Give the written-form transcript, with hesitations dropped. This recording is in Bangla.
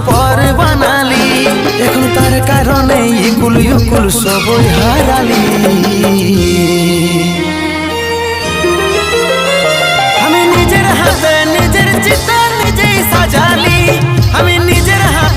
পর বানালি, এখন তার কারণে ইকুল ইকুল সবই হারালি। আমি নিজের হাতে নিজের চিতা নিজেই সাজালি, আমি নিজের হাতে